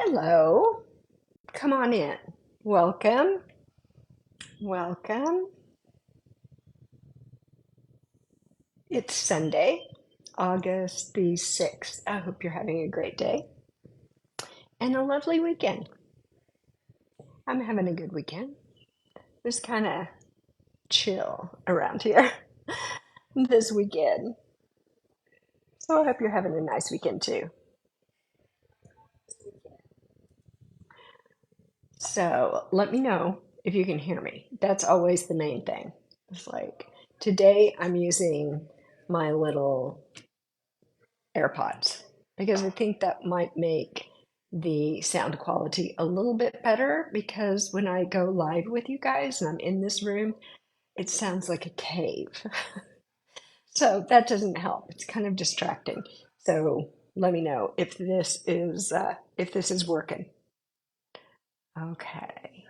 Hello, come on in. Welcome, welcome. It's Sunday, August the 6th. I hope you're having a great day and a lovely weekend. I'm having a good weekend. It's kind of chill around here this weekend. So I hope you're having a nice weekend too. So let me know if you can hear me. That's always the main thing. It's like today I'm using my little AirPods because I think that might make the sound quality a little bit better because when I go live with you guys and I'm in this room, it sounds like a cave. So that doesn't help. It's kind of distracting. So let me know if this is working. Okay.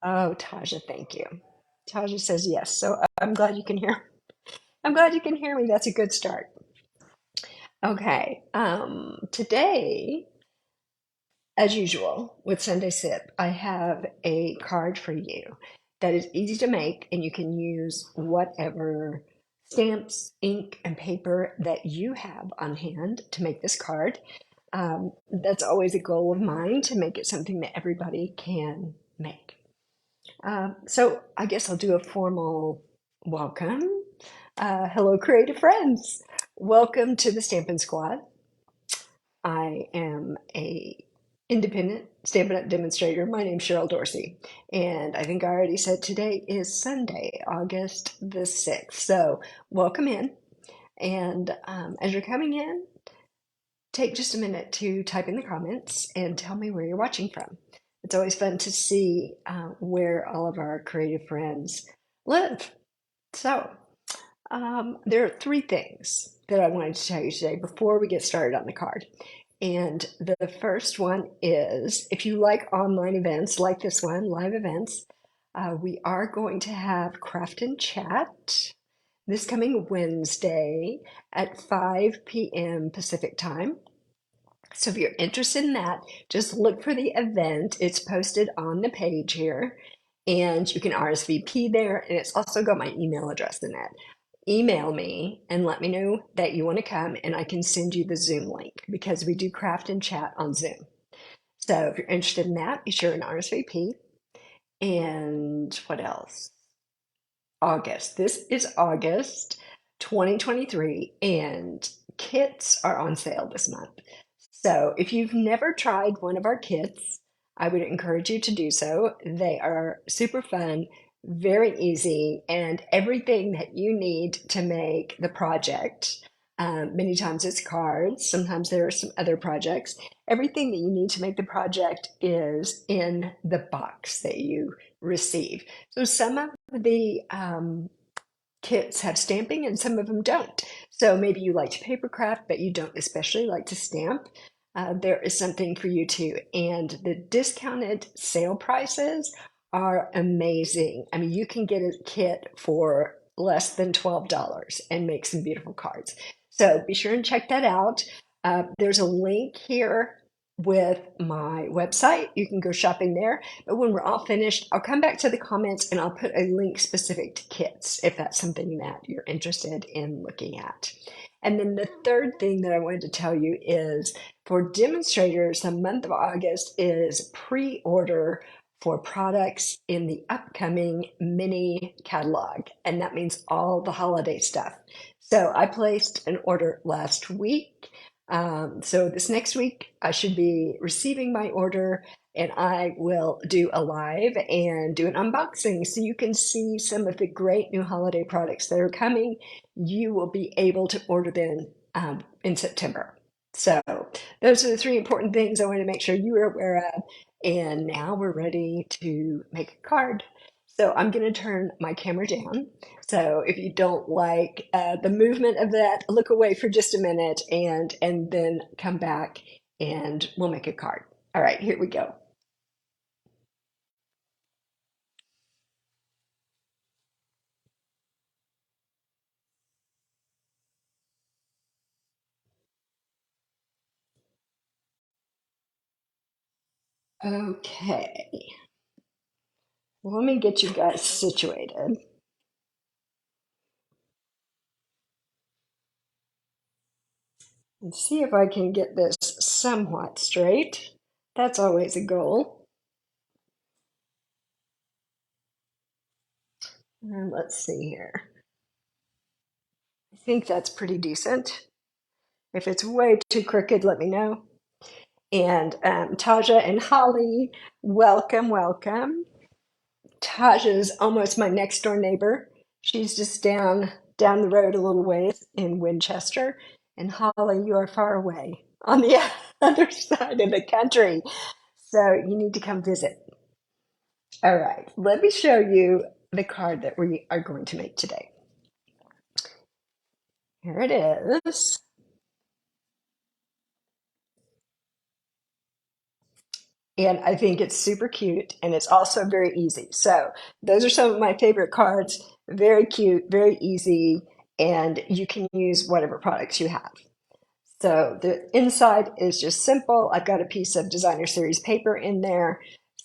Oh, Taja, thank you. Taja says yes. So I'm glad you can hear. I'm glad you can hear me. That's a good start. Okay. Today as usual, with Sunday Sip, I have a card for you that is easy to make, and you can use whatever stamps, ink, and paper that you have on hand to make this card. That's always a goal of mine to make it something that everybody can make. So I guess I'll do a formal welcome. Hello, creative friends. Welcome to the Stampin' Squad. I am a independent Stampin' Up! Demonstrator. My name's Cheryl Dorsey, and I think I already said today is Sunday, August the 6th. So welcome in, and as you're coming in, take just a minute to type in the comments and tell me where you're watching from. It's always fun to see where all of our creative friends live. So there are three things that I wanted to tell you today before we get started on the card. And the first one is if you like online events like this one, live events, we are going to have Craft and Chat this coming Wednesday at 5 p.m. Pacific time. So if you're interested in that, just look for the event. It's posted on the page here, and you can RSVP there. And it's also got my email address in it. Email me and let me know that you want to come, and I can send you the Zoom link because we do craft and chat on Zoom. So if you're interested in that, be sure and RSVP. And what else? August. This is August 2023, and kits are on sale this month. So if you've never tried one of our kits, I would encourage you to do so. They are super fun, very easy, and everything that you need to make the project. Many times it's cards, sometimes there are some other projects. Everything that you need to make the project is in the box that you receive. So some of the kits have stamping and some of them don't. So maybe you like to paper craft, but you don't especially like to stamp. There is something for you too. And the discounted sale prices are amazing. I mean, you can get a kit for less than $12 and make some beautiful cards. So be sure and check that out. There's a link here with my website. You can go shopping there. But when we're all finished, I'll come back to the comments and I'll put a link specific to kits if that's something that you're interested in looking at. And then the third thing that I wanted to tell you is for demonstrators, the month of August is pre-order for products in the upcoming mini catalog. And that means all the holiday stuff. So I placed an order last week. So this next week, I should be receiving my order and I will do a live and do an unboxing so you can see some of the great new holiday products that are coming. You will be able to order them in September. So those are the three important things I want to make sure you are aware of. And now we're ready to make a card. So I'm going to turn my camera down. So if you don't like the movement of that, look away for just a minute and then come back and we'll make a card. All right, here we go. Okay, let me get you guys situated and see if I can get this somewhat straight. That's always a goal. And let's see here. I think that's pretty decent. If it's way too crooked, let me know. And Taja and Holly, welcome, welcome. Taja's almost my next door neighbor. She's just down the road a little ways in Winchester. And Holly, you are far away on the other side of the country. So you need to come visit. All right, let me show you the card that we are going to make today. Here it is. And I think it's super cute and it's also very easy. So those are some of my favorite cards. Very cute, very easy, and you can use whatever products you have. So the inside is just simple. I've got a piece of designer series paper in there.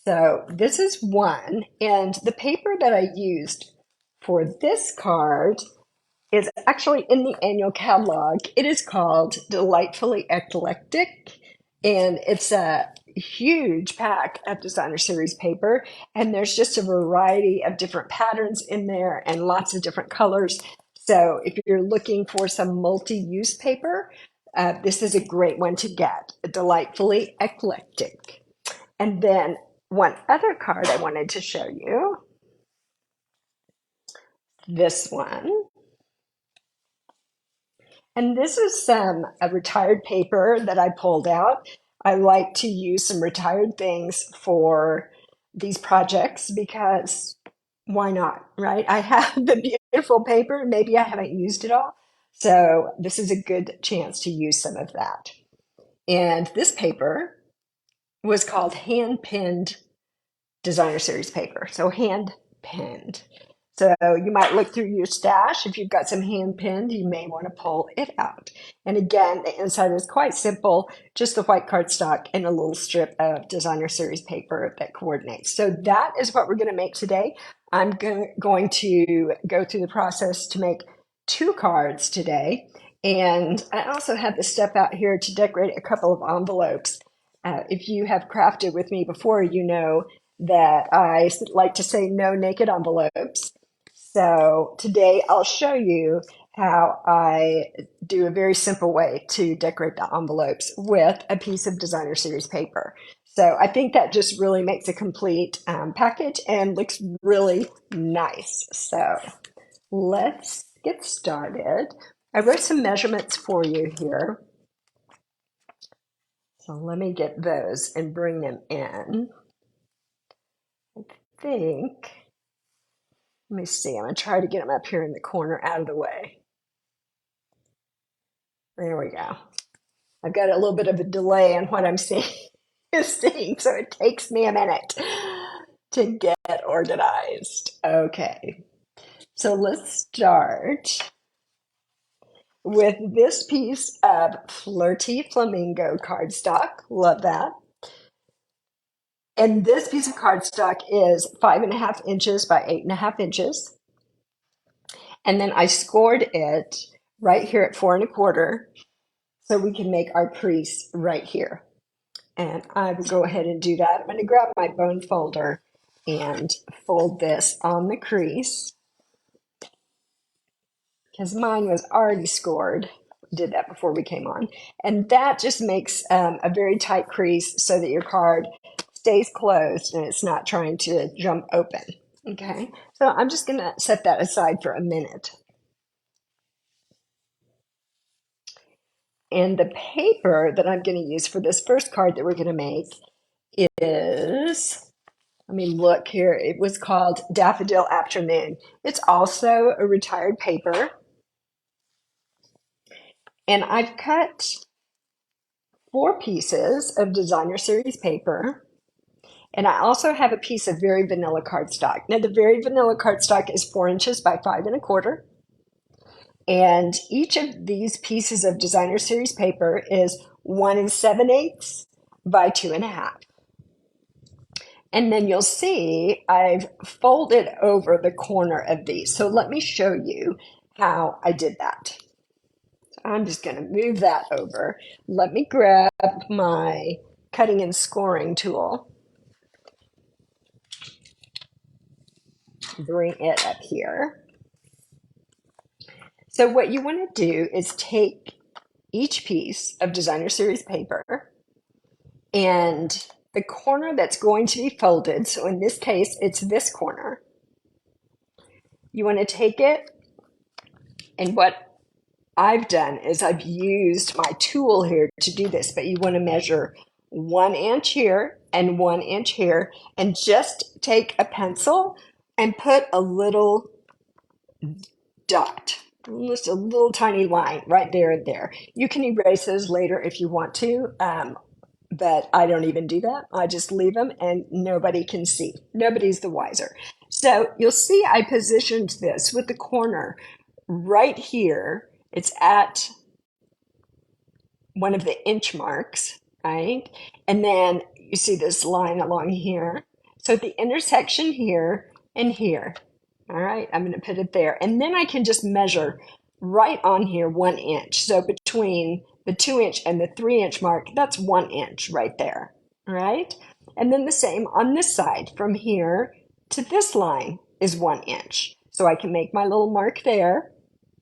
So this is one, and the paper that I used for this card is actually in the annual catalog. It is called Delightfully Eclectic, and it's a huge pack of designer series paper. And there's just a variety of different patterns in there and lots of different colors. So if you're looking for some multi-use paper, this is a great one to get, Delightfully Eclectic. And then one other card I wanted to show you, this one. And this is a retired paper that I pulled out. I like to use some retired things for these projects because why not, right? I have the beautiful paper. Maybe I haven't used it all. So this is a good chance to use some of that. And this paper was called hand pinned designer series paper. So hand pinned. So you might look through your stash. If you've got some hand pinned, you may want to pull it out. And again, the inside is quite simple, just the white cardstock and a little strip of designer series paper that coordinates. So that is what we're going to make today. I'm going to go through the process to make two cards today. And I also have the stuff out here to decorate a couple of envelopes. If you have crafted with me before, you know that I like to say no naked envelopes. So today I'll show you how I do a very simple way to decorate the envelopes with a piece of designer series paper. So I think that just really makes a complete package and looks really nice. So let's get started. I wrote some measurements for you here. So let me get those and bring them in. I think, let me see, I'm going to try to get them up here in the corner out of the way. There we go. I've got a little bit of a delay on what I'm seeing, so it takes me a minute to get organized. Okay, so let's start with this piece of Flirty Flamingo cardstock. Love that. And this piece of cardstock is 5.5 inches by 8.5 inches. And then I scored it right here at 4.25, so we can make our crease right here. And I will go ahead and do that. I'm going to grab my bone folder and fold this on the crease because mine was already scored. Did that before we came on. And that just makes a very tight crease so that your card stays closed and it's not trying to jump open. Okay, so I'm just going to set that aside for a minute. And the paper that I'm going to use for this first card that we're going to make is, let me look here, it was called Daffodil Afternoon. It's also a retired paper. And I've cut 4 pieces of designer series paper. And I also have a piece of very vanilla cardstock. Now, the very vanilla cardstock is 4 inches by 5.25. And each of these pieces of designer series paper is 1 7/8 by 2.5. And then you'll see I've folded over the corner of these. So let me show you how I did that. I'm just going to move that over. Let me grab my cutting and scoring tool, bring it up here. So what you want to do is take each piece of designer series paper and the corner that's going to be folded, so in this case, it's this corner. You want to take it, and what I've done is I've used my tool here to do this, but you want to measure 1 inch here and 1 inch here, and just take a pencil and put a little dot, just a little tiny line right there and there. You can erase those later if you want to, but I don't even do that. I just leave them and nobody can see. Nobody's the wiser. So you'll see I positioned this with the corner right here. It's at one of the inch marks, right? And then you see this line along here. So at the intersection here and here, all right, I'm going to put it there. And then I can just measure right on here 1 inch. So between the 2 inch and the 3 inch mark, that's 1 inch right there, all right? And then the same on this side, from here to this line is 1 inch. So I can make my little mark there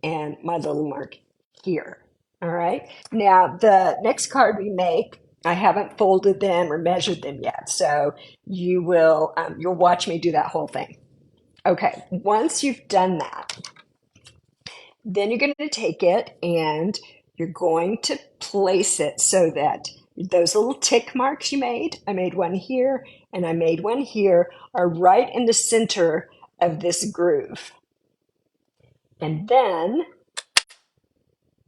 and my little mark here. All right. Now, the next card we make, I haven't folded them or measured them yet. So you'll watch me do that whole thing. Okay. Once you've done that, then you're going to take it and you're going to place it so that those little tick marks you made, I made one here and I made one here, are right in the center of this groove. And then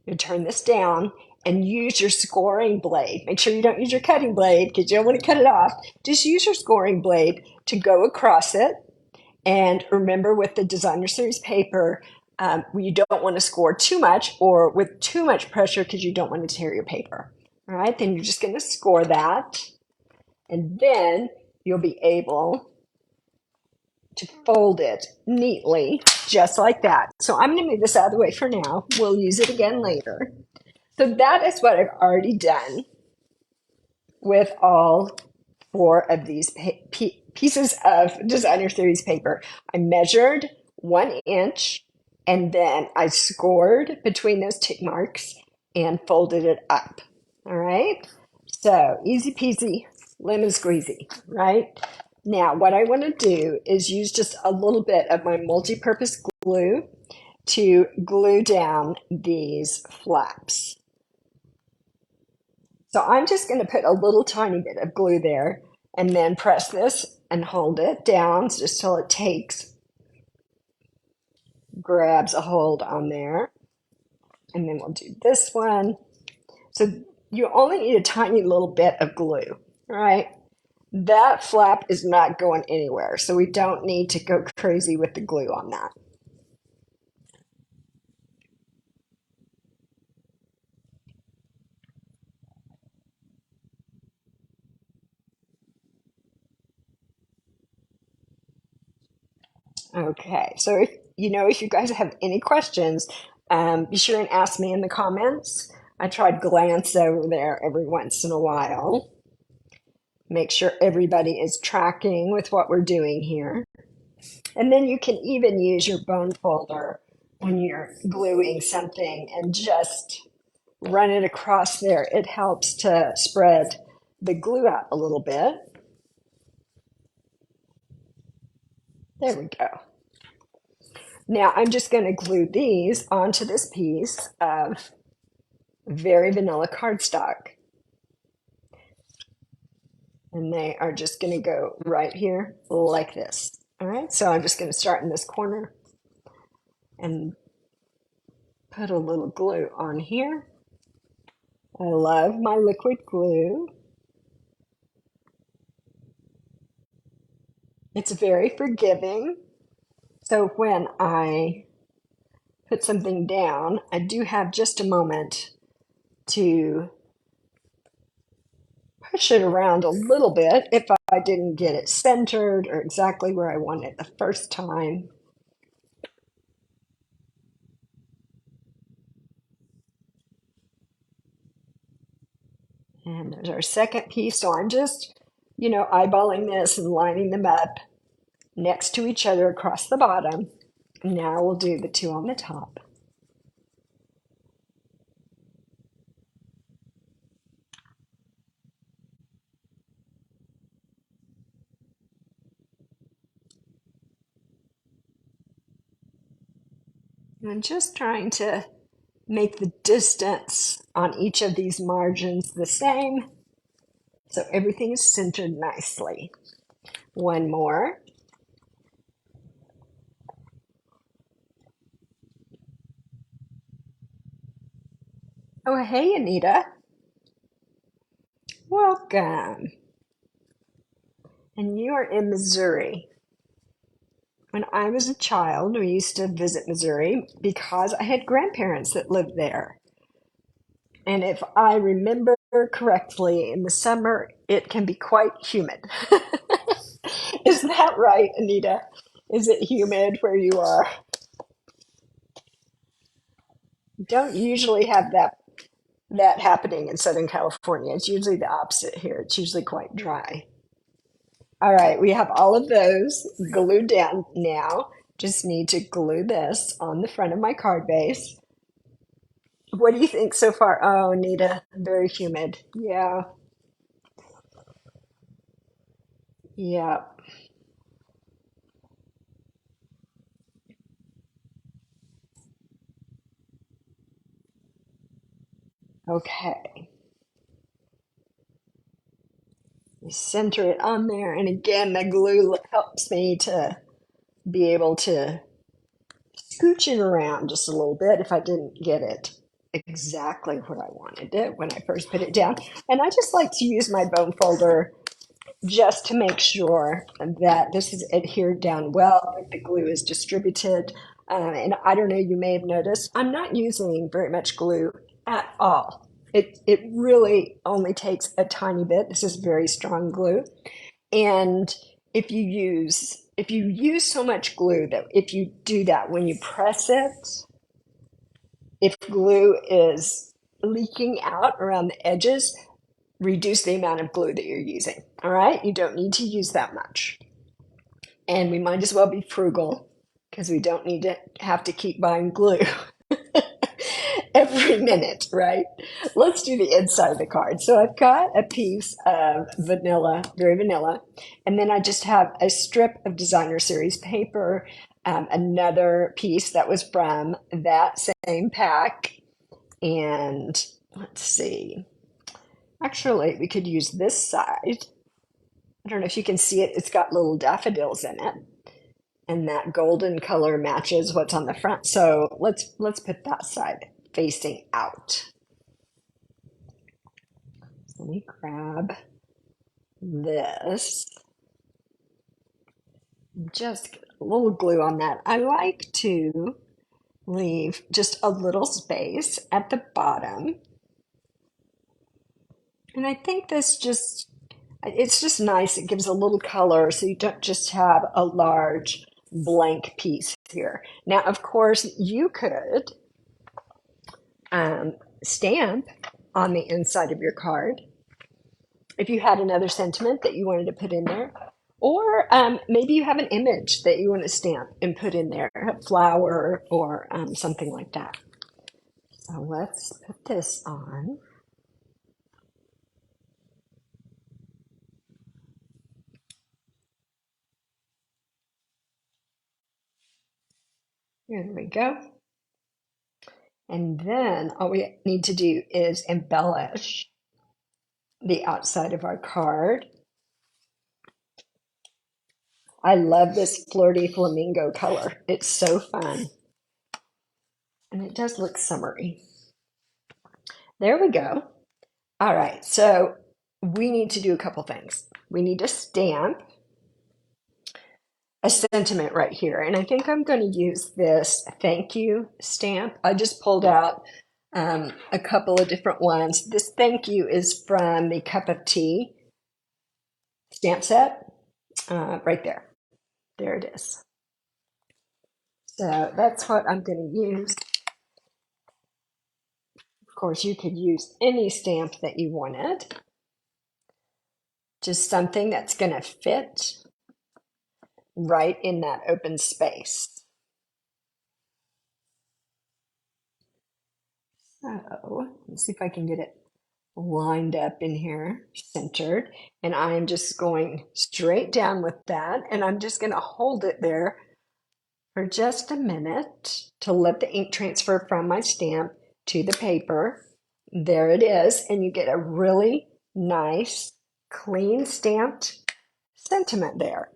you turn this down and use your scoring blade. Make sure you don't use your cutting blade because you don't want to cut it off. Just use your scoring blade to go across it. And remember, with the designer series paper, you don't want to score too much or with too much pressure because you don't want to tear your paper. All right, then you're just going to score that. And then you'll be able to fold it neatly, just like that. So I'm going to move this out of the way for now. We'll use it again later. So that is what I've already done with all 4 of these pieces of designer series paper. I measured 1 inch and then I scored between those tick marks and folded it up. All right. So easy peasy, lemon squeezy, right? Now, what I want to do is use just a little bit of my multi-purpose glue to glue down these flaps. So I'm just going to put a little tiny bit of glue there and then press this and hold it down just till it grabs a hold on there. And then we'll do this one. So you only need a tiny little bit of glue, right? That flap is not going anywhere, so we don't need to go crazy with the glue on that. Okay, so if you guys have any questions, be sure and ask me in the comments. I try to glance over there every once in a while. Make sure everybody is tracking with what we're doing here. And then you can even use your bone folder when you're gluing something and just run it across there. It helps to spread the glue out a little bit. There we go. Now I'm just going to glue these onto this piece of very vanilla cardstock. And they are just going to go right here like this. All right, so I'm just going to start in this corner and put a little glue on here. I love my liquid glue. It's very forgiving. So when I put something down, I do have just a moment to push it around a little bit if I didn't get it centered or exactly where I want it the first time. And there's our second piece. So I'm just, eyeballing this and lining them up next to each other across the bottom. Now we'll do the two on the top. And I'm just trying to make the distance on each of these margins the same so everything is centered nicely. One more. Oh, hey, Anita. Welcome. And you are in Missouri. When I was a child, we used to visit Missouri because I had grandparents that lived there. And if I remember correctly, in the summer, it can be quite humid. Is that right, Anita? Is it humid where you are? Don't usually have that happening in Southern California. It's usually the opposite here. It's usually quite dry. All right, we have all of those glued down now. Just need to glue this on the front of my card base. What do you think so far? Oh, Anita, very humid. Yeah, yeah. Okay. We center it on there. And again, the glue helps me to be able to scooch it around just a little bit if I didn't get it exactly where I wanted it when I first put it down. And I just like to use my bone folder just to make sure that this is adhered down well, that the glue is distributed. And I don't know, you may have noticed, I'm not using very much glue at all. It really only takes a tiny bit. This is very strong glue. And if you use so much glue that if you do that when you press it, if glue is leaking out around the edges, reduce the amount of glue that you're using. All right, you don't need to use that much. And we might as well be frugal because we don't need to have to keep buying glue every minute, right? Let's do the inside of the card. So I've got a piece of vanilla, very vanilla, and then I just have a strip of designer series paper, another piece that was from that same pack, and let's see. Actually, we could use this side. I don't know if you can see it. It's got little daffodils in it, and that golden color matches what's on the front. So let's put that side facing out. So let me grab this. Just get a little glue on that. I like to leave just a little space at the bottom. And I think it's just nice. It gives a little color so you don't just have a large blank piece here. Now, of course, you could stamp on the inside of your card if you had another sentiment that you wanted to put in there. Or maybe you have an image that you want to stamp and put in there, a flower or something like that. So let's put this on. Here we go. And then all we need to do is embellish the outside of our card. I love this flirty flamingo color. It's so fun. And it does look summery. There we go. All right, so we need to do a couple things. We need to stamp a sentiment right here. And I think I'm going to use this thank you stamp. I just pulled out a couple of different ones. This thank you is from the Cup of Tea stamp set, right there. There it is. So that's what I'm going to use. Of course, you could use any stamp that you wanted, just something that's going to fit right in that open space. So let's see if I can get it lined up in here, centered. And I'm just going straight down with that. And I'm just going to hold it there for just a minute to let the ink transfer from my stamp to the paper. There it is. And you get a really nice, clean stamped sentiment there.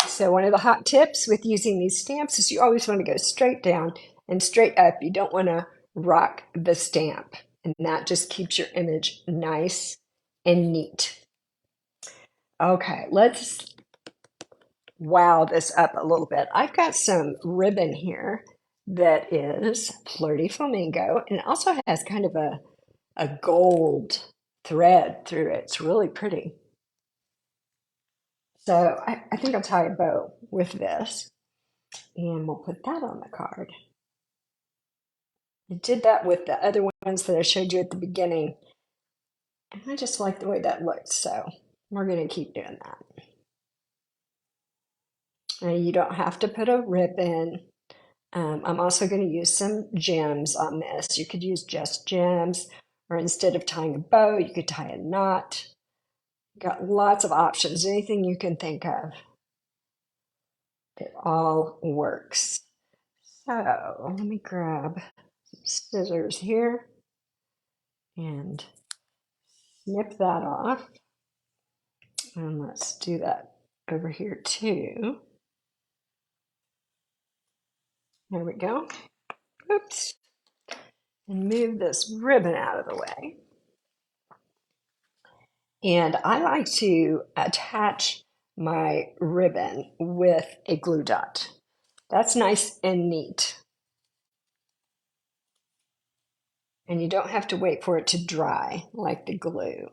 So one of the hot tips with using these stamps is you always want to go straight down and straight up. You don't want to rock the stamp, and that just keeps your image nice and neat. Okay, let's wow this up a little bit. I've got some ribbon here that is Flirty Flamingo, and it also has kind of a gold thread through it. It's really pretty. So I think I'll tie a bow with this, and we'll put that on the card. I did that with the other ones that I showed you at the beginning, and I just like the way that looked, so we're going to keep doing that. And you don't have to put a ribbon. I'm also going to use some gems on this. You could use just gems, or instead of tying a bow, you could tie a knot. Got lots of options, anything you can think of. It all works. So let me grab some scissors here and snip that off. And let's do that over here too. There we go. Oops. And move this ribbon out of the way. And I like to attach my ribbon with a glue dot. That's nice and neat. And you don't have to wait for it to dry like the glue.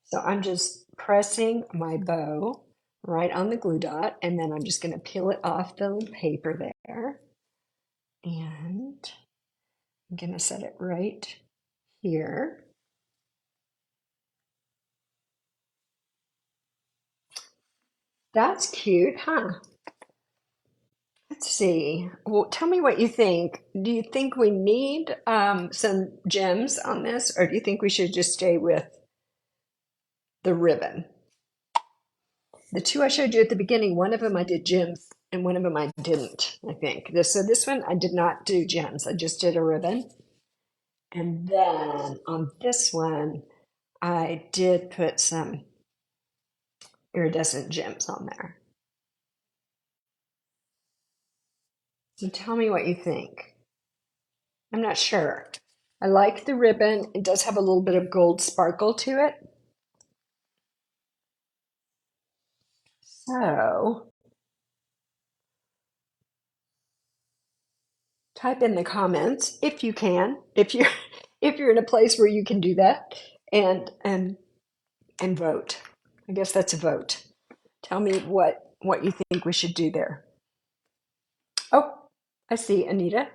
So I'm just pressing my bow right on the glue dot, and then I'm just going to peel it off the paper there. And I'm going to set it right here. That's cute, huh? Let's see. Well, tell me what you think. Do you think we need some gems on this, or do you think we should just stay with the ribbon? The two I showed you at the beginning, one of them I did gems and one of them I didn't, I think. So this one I did not do gems. I just did a ribbon. And then on this one, I did put some iridescent gems on there. So tell me what you think. I'm not sure. I like the ribbon. It does have a little bit of gold sparkle to it. So type in the comments if you can, if you're in a place where you can do that, and vote. I guess that's a vote. Tell me what you think we should do there. Oh, I see Anita.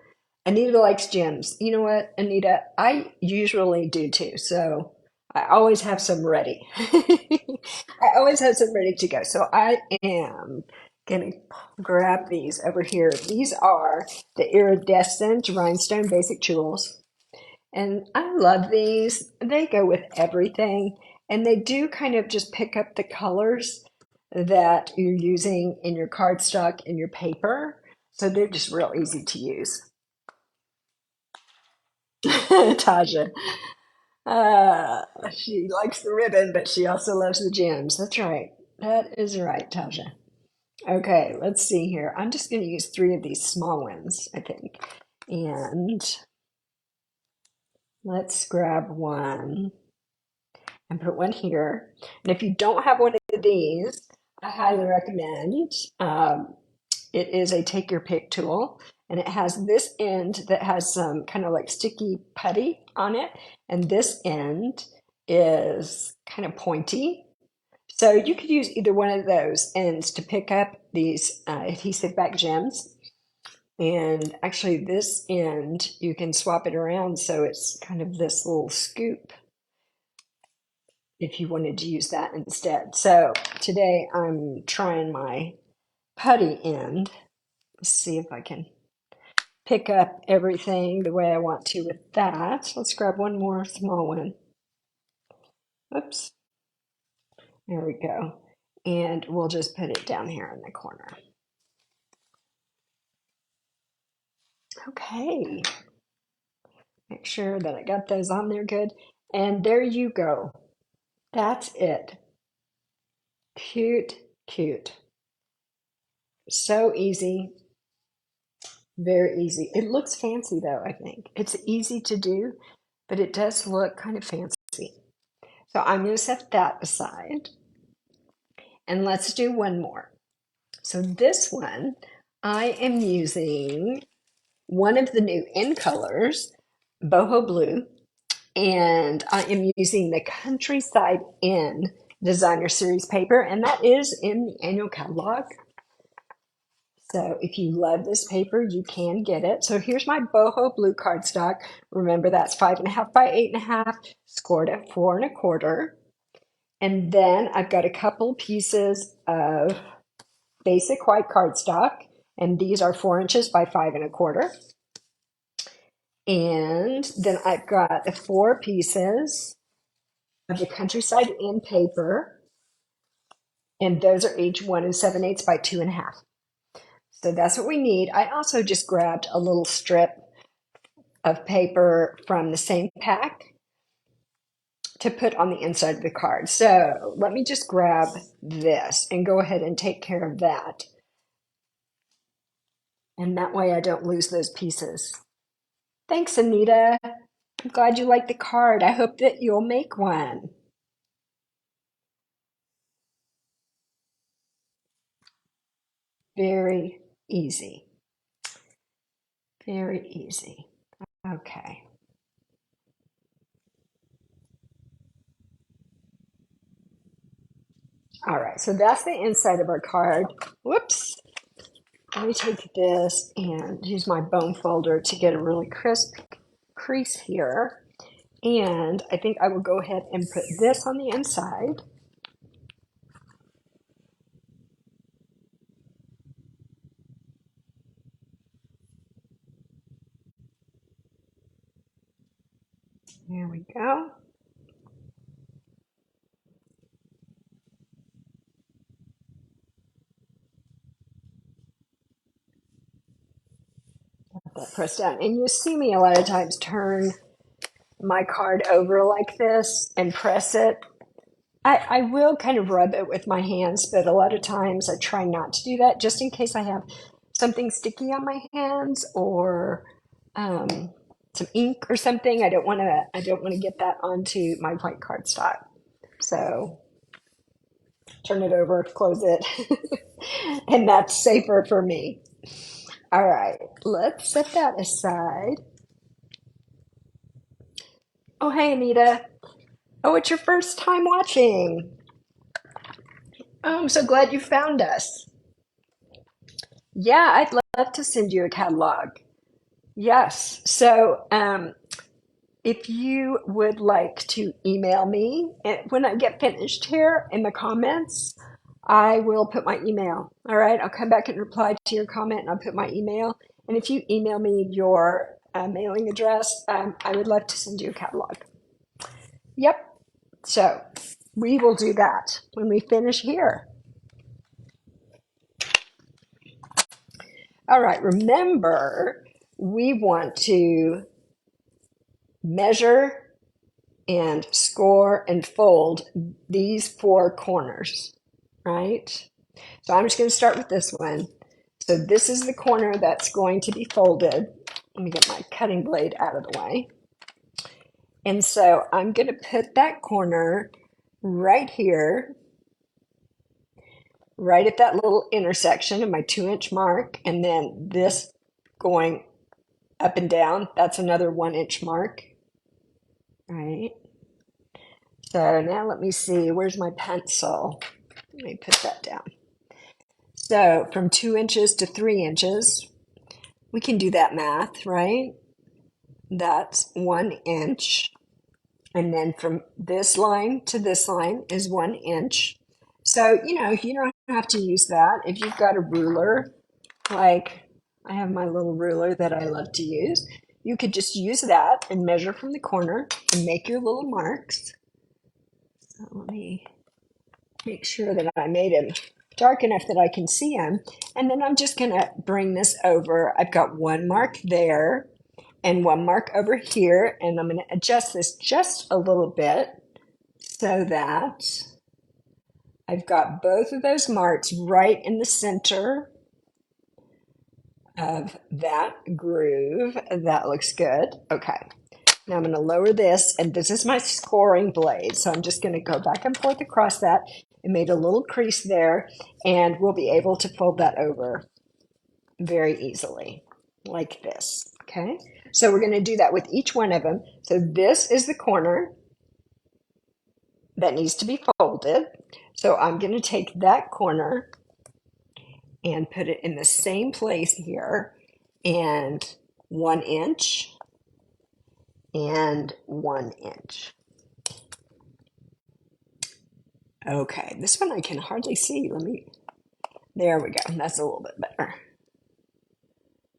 Anita likes gems. You know what, Anita? I usually do too. So I always have some ready. I always have some ready to go. So I am going to grab these over here. These are the iridescent rhinestone basic jewels. And I love these. They go with everything. And they do kind of just pick up the colors that you're using in your cardstock and your paper. So they're just real easy to use. Taja. She likes the ribbon, but she also loves the gems. That's right. That is right, Taja. Okay, let's see here. I'm just going to use 3 of these small ones, I think. And let's grab one and put one here. And if you don't have one of these, I highly recommend It is a take your pick tool, and it has this end that has some kind of like sticky putty on it, and this end is kind of pointy. So you could use either one of those ends to pick up these adhesive back gems. And actually, this end, you can swap it around so it's kind of this little scoop if you wanted to use that instead. So today I'm trying my putty end. Let's see if I can pick up everything the way I want to with that. Let's grab one more small one. Oops, there we go. And we'll just put it down here in the corner. Okay, make sure that I got those on there good. And there you go. That's it. Cute, cute. So easy, very easy. It looks fancy though, I think. It's easy to do, but it does look kind of fancy. So I'm going to set that aside. And let's do one more. So this one, I am using one of the new in colors, boho blue, and I am using the Countryside In Designer Series paper, and that is in the annual catalog. So if you love this paper, you can get it. So here's my boho blue cardstock. Remember, that's 5.5 by 8.5, scored at 4 1/4. And then I've got a couple pieces of basic white cardstock, and these are 4 inches by 5 1/4. And then I've got the 4 pieces of the Countryside In paper, and those are each 1 7/8 by 2.5. So that's what we need. I also just grabbed a little strip of paper from the same pack to put on the inside of the card. So let me just grab this and go ahead and take care of that. And that way I don't lose those pieces. Thanks, Anita. I'm glad you like the card. I hope that you'll make one. Very easy. Very easy. Okay. All right, so that's the inside of our card. Whoops. Let me take this and use my bone folder to get a really crisp crease here. And I think I will go ahead and put this on the inside. There we go. Let that press down. And you see me a lot of times turn my card over like this and press it. I will kind of rub it with my hands, but a lot of times I try not to do that just in case I have something sticky on my hands or some ink or something. I don't want to get that onto my white cardstock. So turn it over, close it, and that's safer for me. All right, let's set that aside. Oh, hey, Anita. Oh, it's your first time watching. Oh, I'm so glad you found us. Yeah, I'd love to send you a catalog. Yes. So, if you would like to email me when I get finished here in the comments, I will put my email. All right. I'll come back and reply to your comment and I'll put my email. And if you email me your mailing address, I would love to send you a catalog. Yep. So we will do that when we finish here. All right. Remember, we want to measure and score and fold these 4 corners, right? So I'm just going to start with this one. So this is the corner that's going to be folded. Let me get my cutting blade out of the way. And so I'm going to put that corner right here. right at that little intersection of my 2-inch mark, and then this going up and down, that's another 1-inch mark, right? So now let me see, where's my pencil? Let me put that down. So from 2 inches to 3 inches, we can do that math, right? That's 1 inch. And then from this line to this line is 1 inch. So, you don't have to use that. If you've got a ruler, like I have my little ruler that I love to use, you could just use that and measure from the corner and make your little marks. So let me make sure that I made them dark enough that I can see them. And then I'm just going to bring this over. I've got one mark there and one mark over here. And I'm going to adjust this just a little bit so that I've got both of those marks right in the center of that groove. That looks good. Okay. Now I'm going to lower this, and this is my scoring blade. So I'm just going to go back and forth across that. It made a little crease there, and we'll be able to fold that over very easily, like this. Okay. So we're going to do that with each one of them. So this is the corner that needs to be folded. So I'm going to take that corner and put it in the same place here, and 1 inch and 1 inch. Okay, this one I can hardly see. There we go. That's a little bit better.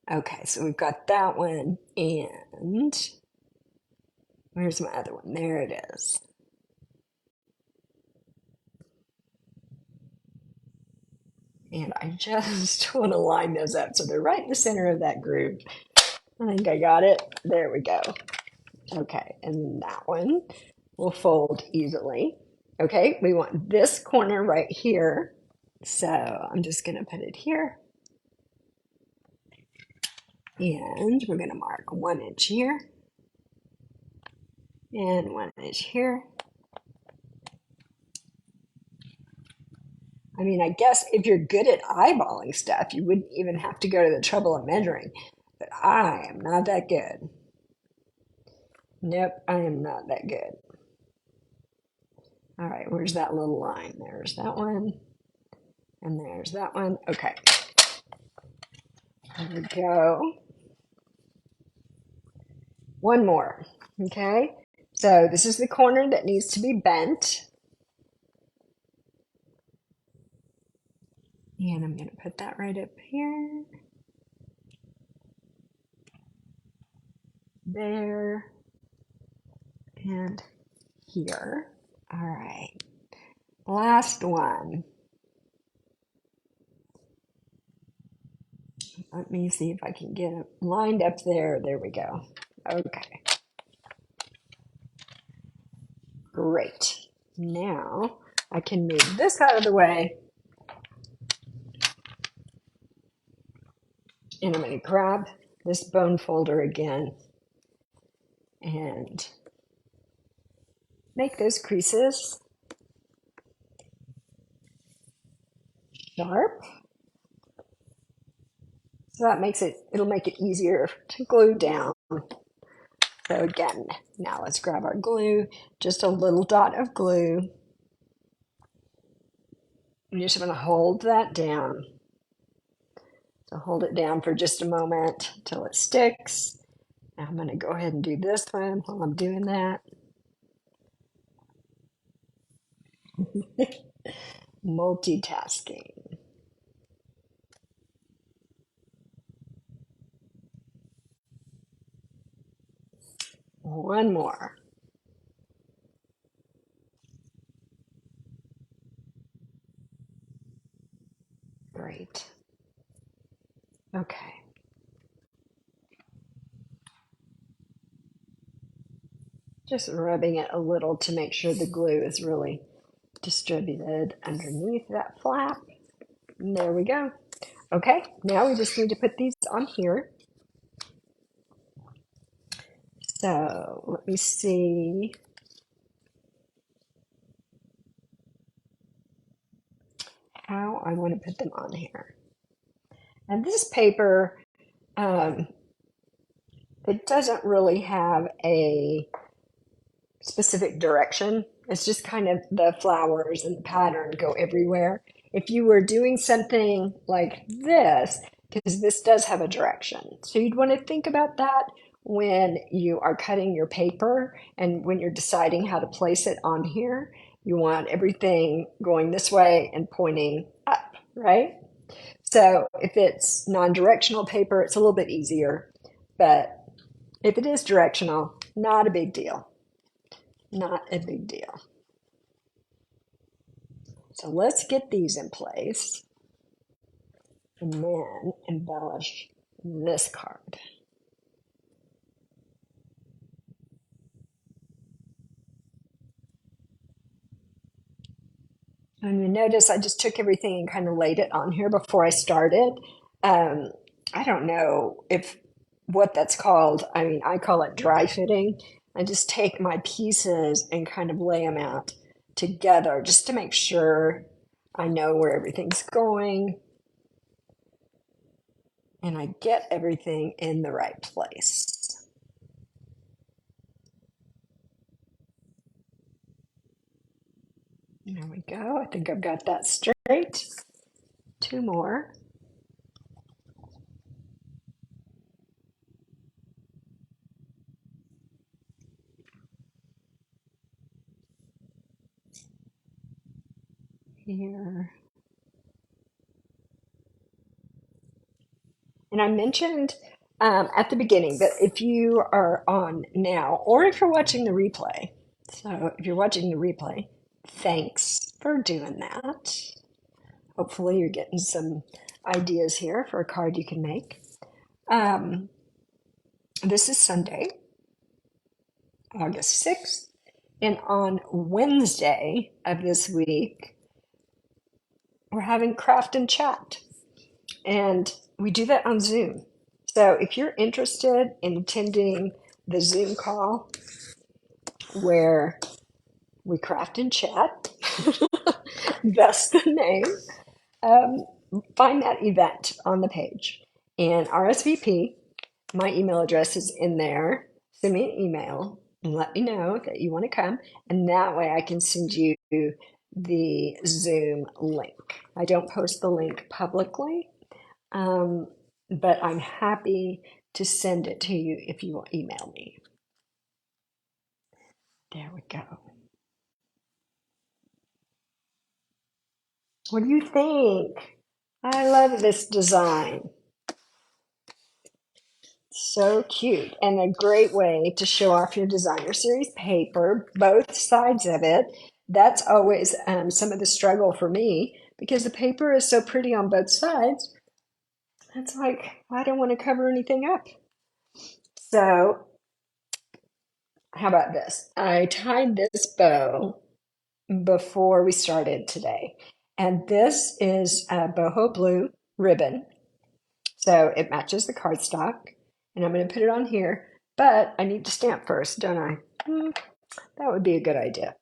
Okay, so we've got that one, and where's my other one? There it is. And I just want to line those up so they're right in the center of that groove. I think I got it. There we go. Okay, and that one will fold easily. Okay, we want this corner right here. So I'm just going to put it here. And we're going to mark 1 inch here and 1 inch here. I mean, I guess if you're good at eyeballing stuff, you wouldn't even have to go to the trouble of measuring. But I am not that good. Nope, I am not that good. All right, where's that little line? There's that one. And there's that one. Okay. There we go. One more. Okay. So this is the corner that needs to be bent. And I'm going to put that right up here. There. And here. All right. Last one. Let me see if I can get it lined up there. There we go. Okay. Great. Now I can move this out of the way. And I'm going to grab this bone folder again and make those creases sharp. So that it'll make it easier to glue down. So again, now let's grab our glue, just a little dot of glue. I'm just going to hold that down. So hold it down for just a moment till it sticks. Now I'm going to go ahead and do this one while I'm doing that. Multitasking. One more. Great. Okay. Just rubbing it a little to make sure the glue is really distributed underneath that flap. And there we go. Okay, now we just need to put these on here. So let me see. how I want to put them on here. And this paper, um, it doesn't really have a specific direction. It's just kind of the flowers and the pattern go everywhere. If you were doing something like this, because this does have a direction, so you'd want to think about that when you are cutting your paper and when you're deciding how to place it on here. You want everything going this way and pointing up, right? So if it's non-directional paper, it's a little bit easier, but if it is directional, not a big deal. Not a big deal. So let's get these in place and then embellish this card. And you notice I just took everything and kind of laid it on here before I started. Um, I don't know if what that's called. I mean, I call it dry fitting. I just take my pieces and kind of lay them out together just to make sure I know where everything's going and I get everything in the right place. There we go. I think I've got that straight. Two more. Here. And I mentioned at the beginning that if you are on now, or if you're watching the replay, so if you're watching the replay, thanks for doing that. Hopefully, you're getting some ideas here for a card you can make. This is Sunday, August 6th. And on Wednesday of this week, we're having craft and chat. And we do that on Zoom. So if you're interested in attending the Zoom call where we craft and chat, that's the name, find that event on the page and RSVP. My email address is in there. Send me an email and let me know that you want to come. And that way I can send you the Zoom link. I don't post the link publicly, but I'm happy to send it to you if you will email me. There we go. What do you think? I love this design. So cute and a great way to show off your designer series paper, both sides of it. That's always some of the struggle for me because the paper is so pretty on both sides. It's like, I don't want to cover anything up. So, how about this? I tied this bow before we started today. And this is a boho blue ribbon. So it matches the cardstock. And I'm going to put it on here. But I need to stamp first, don't I? That would be a good idea.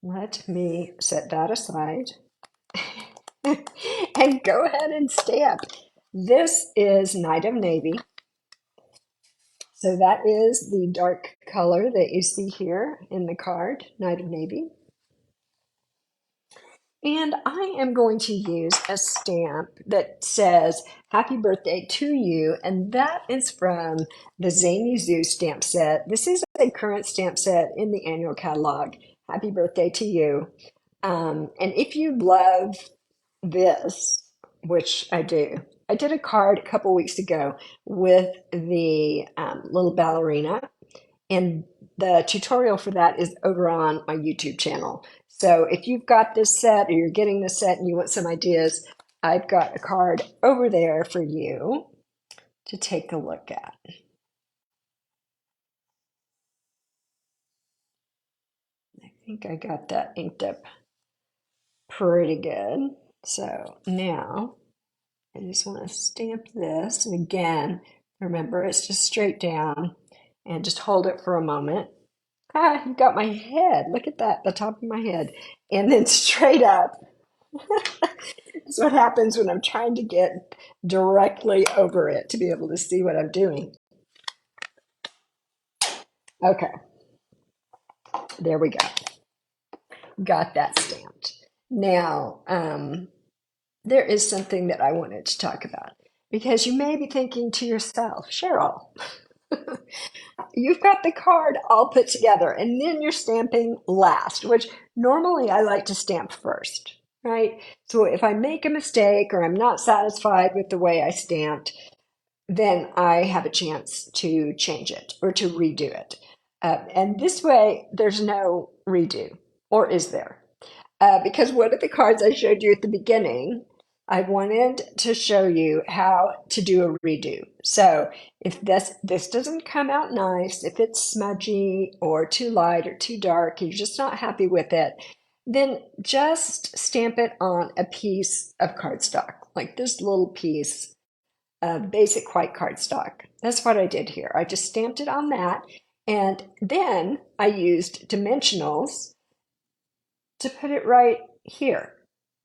Let me set that aside and go ahead and stamp. This is Night of Navy. So that is the dark color that you see here in the card, Night of Navy. And I am going to use a stamp that says Happy Birthday to You, and that is from the Zany Zoo stamp set. This is a current stamp set in the annual catalog. Happy Birthday to You. And if you love this, which I do, I did a card a couple weeks ago with the little ballerina, and the tutorial for that is over on my YouTube channel. So if you've got this set or you're getting this set and you want some ideas, I've got a card over there for you to take a look at. I think I got that inked up pretty good. So now I just want to stamp this. And again, remember, it's just straight down and just hold it for a moment. Ah, you got my head. Look at that, the top of my head. And then straight up. That's what happens when I'm trying to get directly over it to be able to see what I'm doing. Okay, there we go. Got that stamped. Now, there is something that I wanted to talk about because you may be thinking to yourself, Cheryl, you've got the card all put together and then you're stamping last, which normally I like to stamp first, right? So if I make a mistake or I'm not satisfied with the way I stamped, then I have a chance to change it or to redo it. And this way, there's no redo, or is there? Because one of the cards I showed you at the beginning, I wanted to show you how to do a redo. So if this doesn't come out nice, if it's smudgy or too light or too dark, you're just not happy with it, then just stamp it on a piece of cardstock, like this little piece of basic white cardstock. That's what I did here. I just stamped it on that, and then I used dimensionals to put it right here.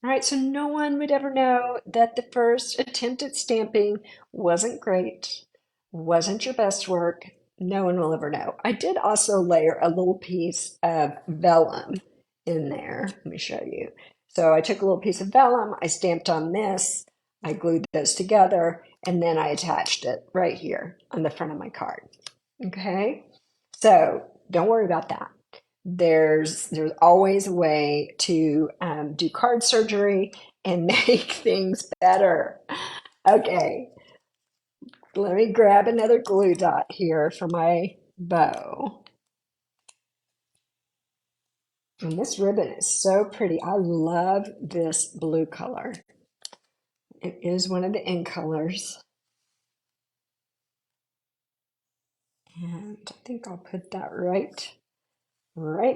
All right, so no one would ever know that the first attempt at stamping wasn't great, wasn't your best work. No one will ever know. I did also layer a little piece of vellum in there. Let me show you. So I took a little piece of vellum, I stamped on this, I glued those together, and then I attached it right here on the front of my card. Okay, so don't worry about that. There's always a way to do card surgery and make things better. Okay, let me grab another glue dot here for my bow. And this ribbon is so pretty. I love this blue color. It is one of the in colors. And I think I'll put that right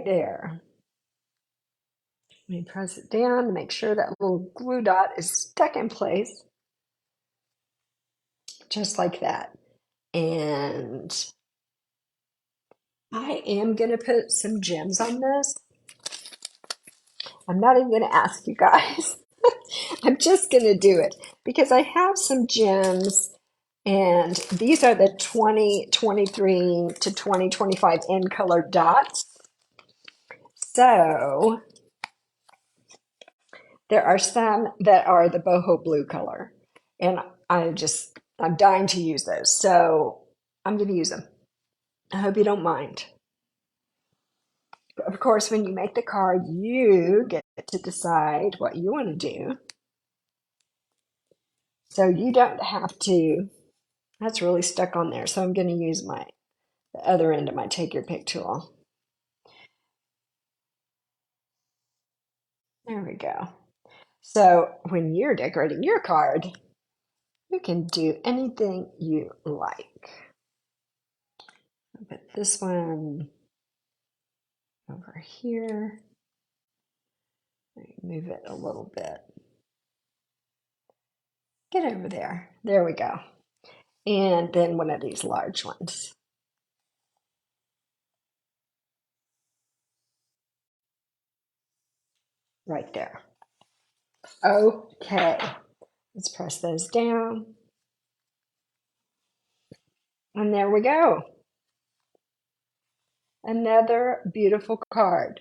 there. Let me press it down to make sure that little glue dot is stuck in place, just like that. And I am going to put some gems on this. I'm not even going to ask you guys. I'm just going to do it because I have some gems, and these are the 2023 to 2025 in color dots. So there are some that are the boho blue color, and I'm dying to use those. So I'm going to use them. I hope you don't mind. Of course, when you make the card, you get to decide what you want to do. So you don't have to, that's really stuck on there. So I'm going to use the other end of my take your pick tool. There we go. So when you're decorating your card, you can do anything you like. I'll put this one over here. Move it a little bit. Get over there. There we go. And then one of these large ones. Right there. Okay. Let's press those down. And there we go. Another beautiful card.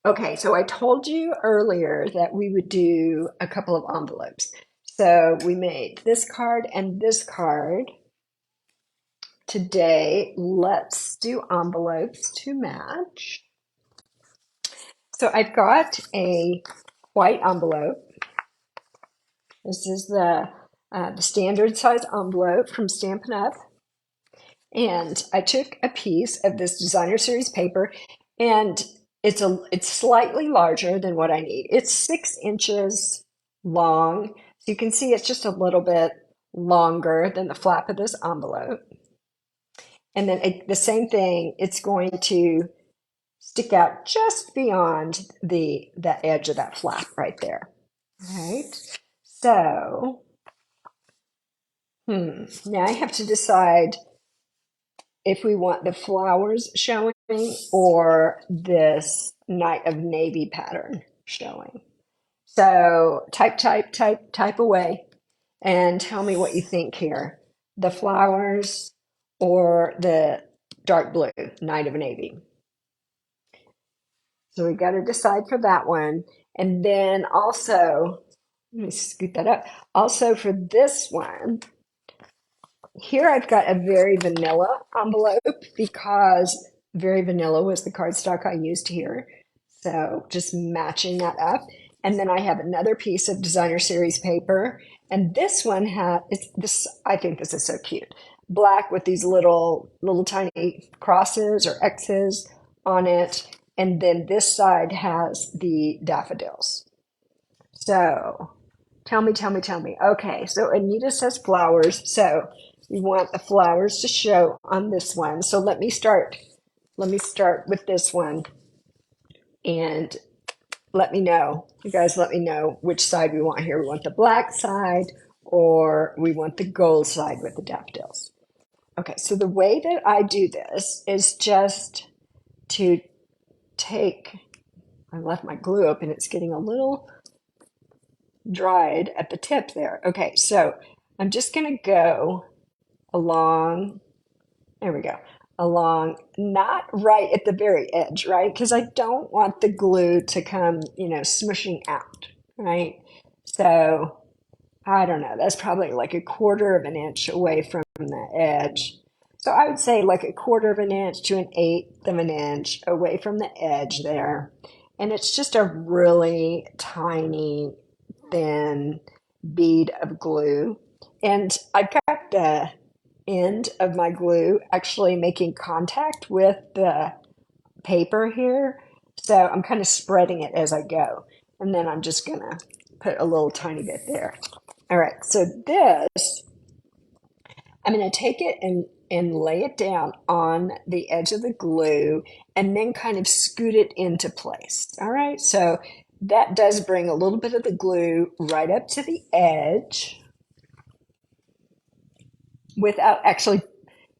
Okay, so I told you earlier that we would do a couple of envelopes. So we made this card and this card. Today, let's do envelopes to match. So I've got a white envelope. This is the standard size envelope from Stampin' Up. And I took a piece of this designer series paper, and it's slightly larger than what I need. It's 6 inches long. So you can see it's just a little bit longer than the flap of this envelope. And then the same thing, it's going to stick out just beyond the edge of that flap right there. All right. So, now I have to decide if we want the flowers showing or this night of navy pattern showing. So type away and tell me what you think here. The flowers or the dark blue, Night of Navy. So we got to decide for that one. And then also, let me scoot that up. Also for this one, here I've got a very vanilla envelope because very vanilla was the cardstock I used here. So just matching that up. And then I have another piece of designer series paper. And this one has it's this I think this is so cute. Black with these little tiny crosses or X's on it. And then this side has the daffodils. So tell me. Okay, so Anita says flowers. So we want the flowers to show on this one. So let me start. Let me start with this one and let me know. You guys let me know which side we want here. We want the black side or we want the gold side with the daffodils. Okay, so the way that I do this is just to take, I left my glue open. It's getting a little dried at the tip there. Okay, so I'm just going to go along, there we go, along, not right at the very edge, right? Because I don't want the glue to come, smushing out, right? So I don't know, that's probably like a quarter of an inch away from the edge. So I would say like a quarter of an inch to an eighth of an inch away from the edge there. And it's just a really tiny thin bead of glue. And I've got the end of my glue actually making contact with the paper here. So I'm kind of spreading it as I go. And then I'm just going to put a little tiny bit there. All right, so this, I'm going to take it and lay it down on the edge of the glue and then kind of scoot it into place. All right, so that does bring a little bit of the glue right up to the edge without actually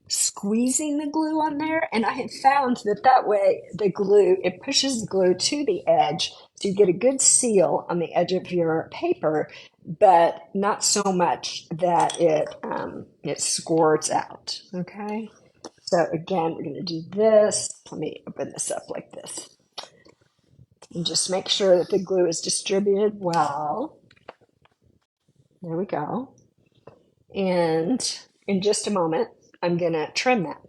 squeezing the glue on there. And I have found that way the glue, it pushes the glue to the edge. So you get a good seal on the edge of your paper, but not so much that it squirts out. Okay. So again, we're going to do this. Let me open this up like this. And just make sure that the glue is distributed well. There we go. And in just a moment, I'm going to trim that.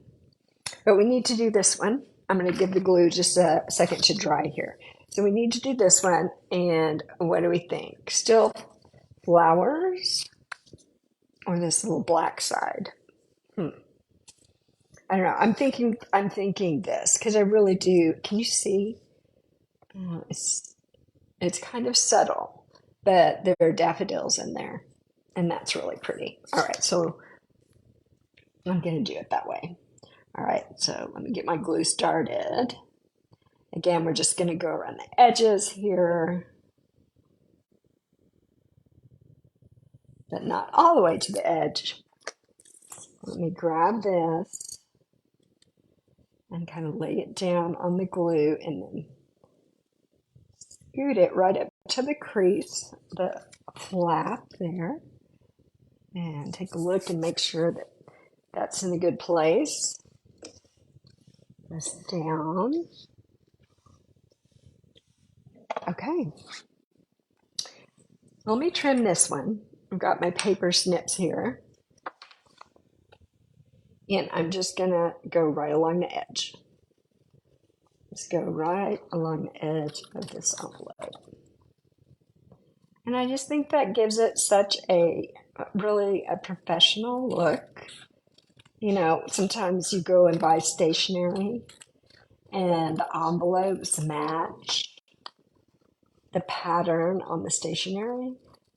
But we need to do this one. I'm going to give the glue just a second to dry here. So we need to do this one. And what do we think? Still flowers or this little black side? I don't know. I'm thinking this because I really do. Can you see? It's kind of subtle, but there are daffodils in there, and that's really pretty. All right, so I'm going to do it that way. All right, so let me get my glue started. Again, we're just going to go around the edges here, but not all the way to the edge. Let me grab this and kind of lay it down on the glue and then scoot it right up to the crease, the flap there, and take a look and make sure that that's in a good place. This down. Okay. Let me trim this one. I've got my paper snips here. And I'm just going to go right along the edge. Just go right along the edge of this envelope. And I just think that gives it such a really a professional look. Sometimes you go and buy stationery and the envelopes match the pattern on the stationery.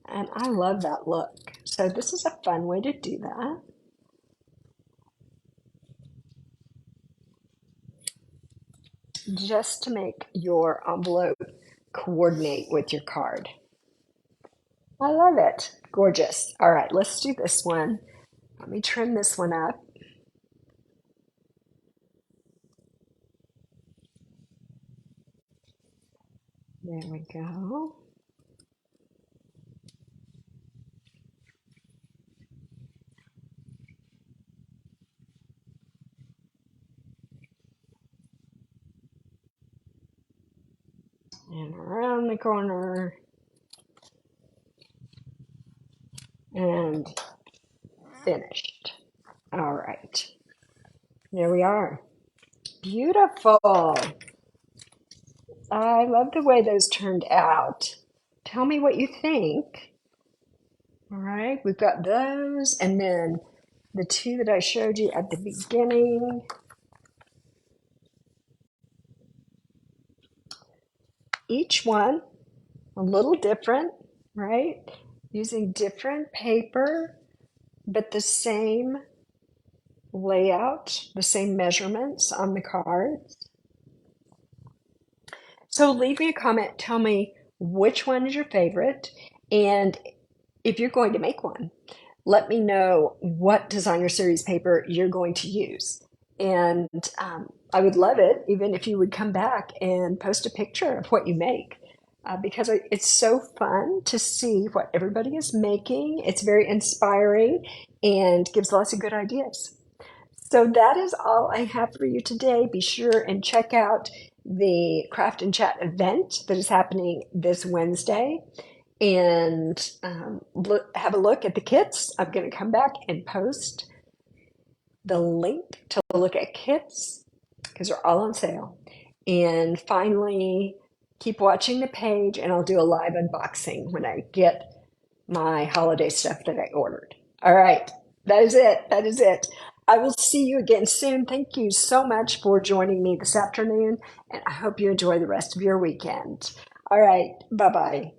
And I love that look. So this is a fun way to do that. Just to make your envelope coordinate with your card. I love it. Gorgeous. All right, let's do this one. Let me trim this one up. There we go. and around the corner and finished. All right, there we are. Beautiful. I love the way those turned out. Tell me what you think. All right, we've got those, and then the two that I showed you at the beginning. Each one a little different, right? Using different paper, but the same layout, the same measurements on the cards. So leave me a comment. Tell me which one is your favorite. And if you're going to make one, let me know what designer series paper you're going to use. And I would love it, even if you would come back and post a picture of what you make, because it's so fun to see what everybody is making. It's very inspiring and gives lots of good ideas. So that is all I have for you today. Be sure and check out the Craft and Chat event that is happening this Wednesday and have a look at the kits. I'm going to come back and post the link to look at kits because they're all on sale. And finally, keep watching the page and I'll do a live unboxing when I get my holiday stuff that I ordered. All right, that is it. That is it. I will see you again soon. Thank you so much for joining me this afternoon, and I hope you enjoy the rest of your weekend. All right, bye bye.